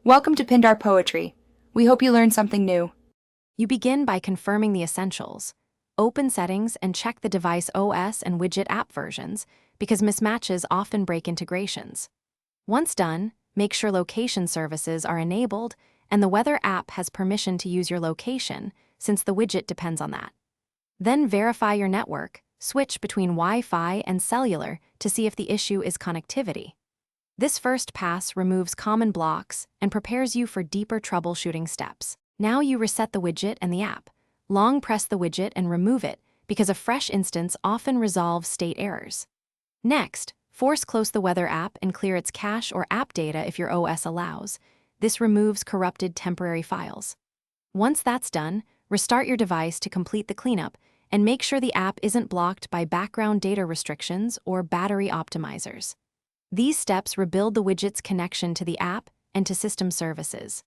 Welcome to Pindar Poetry. We hope you learned something new. You begin by confirming the essentials. Open Settings and check the device OS and widget app versions because mismatches often break integrations. Once done, make sure location services are enabled and the weather app has permission to use your location since the widget depends on that. Then verify your network, switch between Wi-Fi and cellular to see if the issue is connectivity. This first pass removes common blocks and prepares you for deeper troubleshooting steps. Now you reset the widget and the app. Long press the widget and remove it because a fresh instance often resolves state errors. Next, force close the weather app and clear its cache or app data if your OS allows. This removes corrupted temporary files. Once that's done, restart your device to complete the cleanup and make sure the app isn't blocked by background data restrictions or battery optimizers. These steps rebuild the widget's connection to the app and to system services.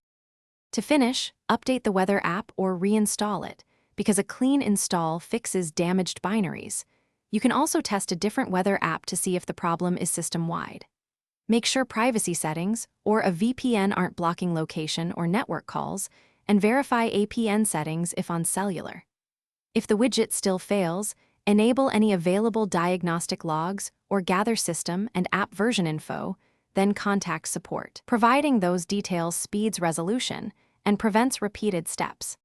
To finish, update the weather app or reinstall it, because a clean install fixes damaged binaries. You can also test a different weather app to see if the problem is system-wide. Make sure privacy settings or a VPN aren't blocking location or network calls, and verify APN settings if on cellular. If the widget still fails, enable any available diagnostic logs or gather system and app version info, then contact support. Providing those details speeds resolution and prevents repeated steps.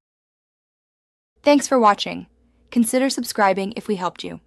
Thanks for watching. Consider subscribing if we helped you.